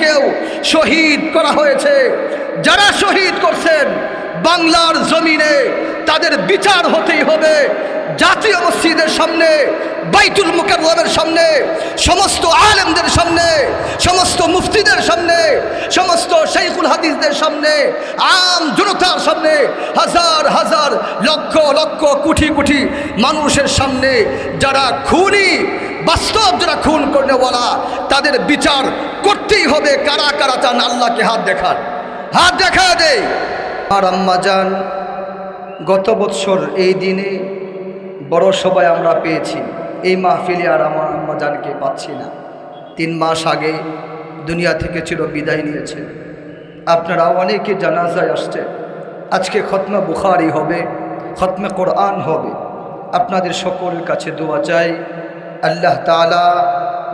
মুফতিদেরকেও শহীদ করা হয়েছে। যারা শহীদ করছেন বাংলার জমিনে তাদের বিচার হতেই হবে। জাতীয় মসজিদের সামনে, বাইতুল মুকাররমের সামনে, সমস্ত আলেমদের সামনে, সমস্ত মুফতিদের সামনে, সমস্ত শাইখুল হাদিসদের সামনে, আম জনতার সামনে, হাজার হাজার লক্ষ লক্ষ কোটি কোটি মানুষের সামনে যারা খুনি, বাস্তব যারা খুন করনেওয়ালা, তাদের বিচার করতেই হবে। কারা কারা চান আল্লাহকে হাত দেখান, হাত দেখা দেয়। আর আম্মা জান গত বৎসর এই দিনে বড় সবাই আমরা পেয়েছি, এই মাহফিলে আর আমার আম্মা জানকে পাচ্ছি না। 3 মাস আগে দুনিয়া থেকে চির বিদায় নিয়েছে। আপনারা অনেকে জানাজায় আসছে। আজকে খতমে বুখারি হবে, খতমে কোরআন হবে। আপনাদের সকলের কাছে দোয়া চাই, আল্লাহ তাআলা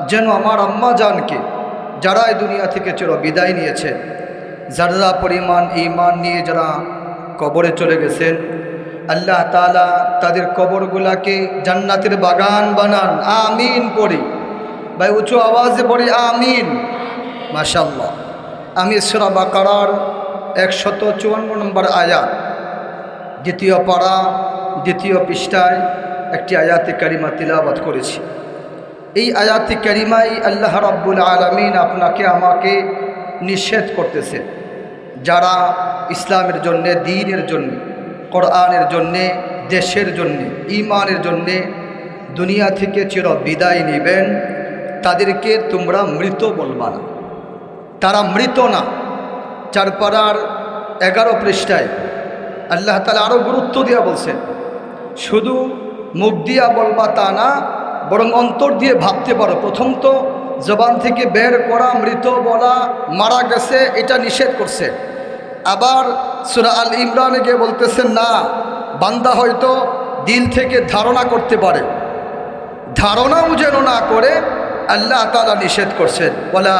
যেন আমার আম্মা জানকে, যারা এই দুনিয়া থেকে চির বিদায় নিয়েছে, যারা পরিমাণ ঈমান নিয়ে যারা কবরে চলে গেছেন, আল্লাহ তাআলা তাদের কবরগুলাকে জান্নাতের বাগান বানান। আমিন পড়ি ভাই, উঁচু আওয়াজে পড়ি আমিন। মাশাআল্লাহ। আমি সূরা বাকারার 154 নম্বর আয়াত, দ্বিতীয় পারা, দ্বিতীয় পৃষ্ঠায় একটি আয়াতে কারিমা তিলাওয়াত করেছি। এই আয়াতে কারিমাই আল্লাহ রাব্বুল আলামিন আপনাকে আমাকে নিষেধ করতেছে, যারা ইসলামের জন্যে, দ্বীনের জন্যে, কোরআনের জন্যে, দেশের জন্যে, ঈমানের জন্যে দুনিয়া থেকে চির বিদায় নেবেন, তাদেরকে তোমরা মৃত বলবা না। তারা মৃত না। 4 পারার 11 পৃষ্ঠায় আল্লাহ তাআলা আরও গুরুত্ব দিয়া বলছেন, শুধু মুখ দিয়া বলবা তা না, বরং অন্তর দিয়ে ভাবতে পারো। প্রথম তো জবান থেকে বের করা, মৃত বলা, মারা গেছে, এটা নিষেধ করছে। আবার সূরা আল ইমরানে গিয়ে বলতেছেন, না, বান্দা হয়তো দিল থেকে ধারণা করতে পারে, ধারণাও যেন না করে আল্লাহ তাআলা নিষেধ করছেন। ওয়ালা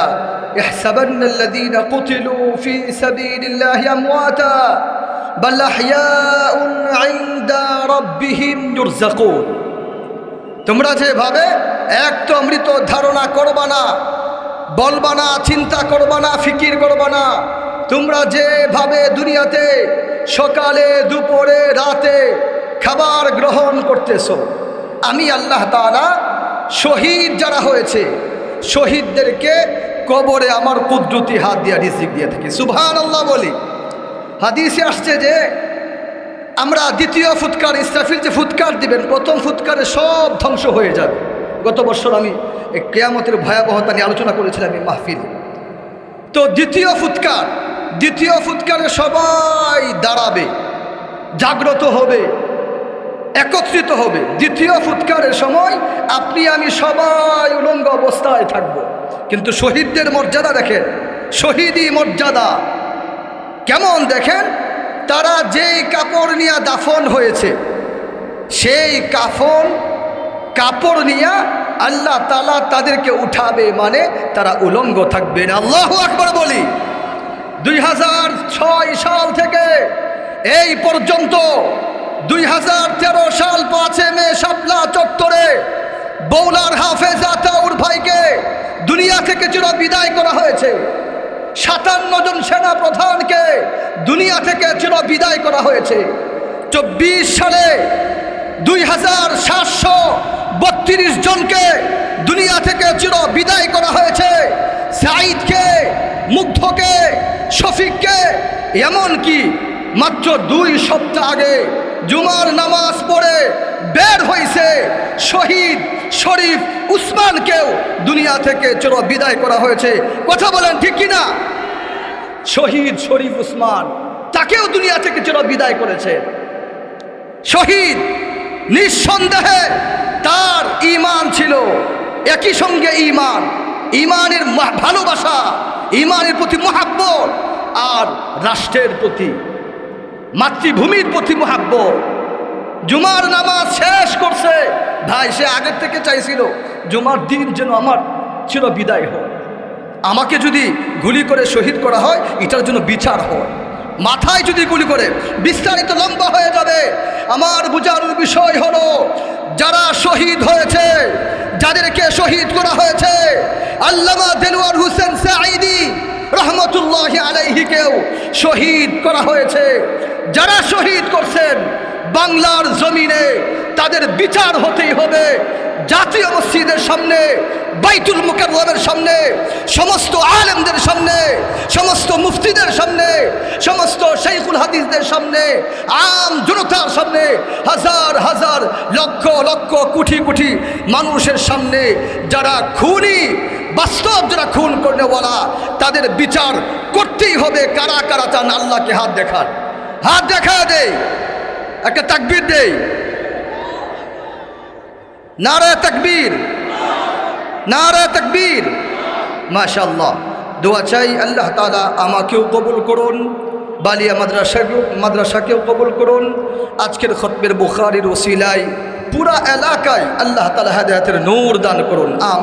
ইহসাবান্নাল্লাযীনা কুতিলু ফী সাবিলিল্লাহি আমওয়াতা বাল আহইয়াউন ইনদা রাব্বিহিম ইউরযাকুন। তোমরা যেভাবে এক তো মৃত ধারণা করবা না, বলবা না, চিন্তা করবা না, ফিকির করবা না। তোমরা যেভাবে দুনিয়াতে সকালে, দুপুরে, রাতে খাবার গ্রহণ করতেছো, আমি আল্লাহ তাআলা শহীদ যারা হয়েছে, শহীদদেরকে কবরে আমার কুদরতি হাত দিয়া রিজিক দিয়ে থাকি। সুবহানাল্লাহ বলি। হাদিসে আসছে যে আমরা দ্বিতীয় ফুৎকার, ইসরাফিল যে ফুৎকার দিবেন, প্রথম ফুৎকারে সব ধ্বংস হয়ে যাবে। গত বছর আমি এই কিয়ামতের ভয়াবহতা নিয়ে আলোচনা করেছিলাম এই মাহফিলে। তো দ্বিতীয় ফুৎকারে সবাই দাঁড়াবে, জাগ্রত হবে, একত্রিত হবে। দ্বিতীয় ফুৎকারের সময় আপনি আমি সবাই উলঙ্গ অবস্থায় থাকব। কিন্তু শহীদদের মর্যাদা দেখেন, শহীদি মর্যাদা কেমন দেখেন। তারা যেই কাপড় নিয়ে দাফন হয়েছে, সেই কাপড় নিয়ে আল্লাহ তাআলা তাদেরকে উঠাবে, মানে তারা উলঙ্গ থাকবেন। আল্লাহু আকবার বলি। 2006 সাল থেকে এই পর্যন্ত 2013 সাল 5 মে শাপলা চত্বরে বৌলার হাফেজ আতাউর ভাইকে দুনিয়া থেকে চির বিদায় করা হয়েছে। 57 জন সেনা প্রধানকে দুনিয়া থেকে চির বিদায় করা হয়েছে। 24 সালে 2732 জনকে দুনিয়া থেকে চির বিদায় করা হয়েছে। সাঈদকে, মুগ্ধকে, শফিককে, এমনকি মাত্র 2 সপ্তাহ আগে জুমার নামাজ পড়ে বের হয়েছে শহীদ শরীফ উসমানকেও দুনিয়া থেকে চির বিদায় করা হয়েছে। কথা বলেন ঠিক কিনা? শহীদ শরীফ উসমান, তাকেও দুনিয়া থেকে চির বিদায় করেছে। শহীদ নিঃসন্দেহে তার ঈমান ছিল, একই সঙ্গে ঈমানের ভালোবাসা, ঈমানের প্রতি মহাব্বত, আর রাষ্ট্রের প্রতি, মাতৃভূমির প্রতি মহাব্বত। জুমার নামাজ শেষ করছে ভাই, সে আগের থেকে চাইছিল জুমার দিন যেন আমার চির বিদায় হয়, আমাকে যদি গুলি করে শহীদ করা হয় এটার জন্য বিচার হয়, মাথায় যদি গুলি করে, বিস্তারিত লম্বা হয়ে যাবে। আমার বোঝানোর বিষয় হলো, যারা শহীদ হয়েছে, যাদেরকে শহীদ করা হয়েছে, আল্লামা দেলোয়ার হোসেন সাঈদী রহমতুল্লাহি আলাইহিকেও শহীদ করা হয়েছে। যারা শহীদ করছেন বাংলার জমিনে তাদের বিচার হতেই হবে। জাতীয় মসজিদের সামনে, বাইতুল মুকাররমের সামনে, সমস্ত আলেমদের সামনে, সমস্ত মুফতিদের সামনে, সমস্ত শাইখুল হাদিসদের সামনে, আম জনতার সামনে, হাজার হাজার লক্ষ লক্ষ কোটি কোটি মানুষের সামনে যারা খুনি, বাস্তব যারা খুন করনেওয়ালা, তাদের বিচার করতেই হবে। কারা কারা চান আল্লাহকে হাত দেখান? হাত দেখা দেই, একটা তাকবীর দেই। নারা তাকবীর, নারা তাকবীর। মাশাআল্লাহ। দোয়া চাই আল্লাহ তাআলা আমাকেও কবুল করুন, বালিয়া মাদ্রাসাকেও কবুল করুন। আজকের খতমের বুখারীর ওসিলায় পুরা এলাকায় আল্লাহ তাআলা হেদায়েতের নূর দান করুন। আমিন।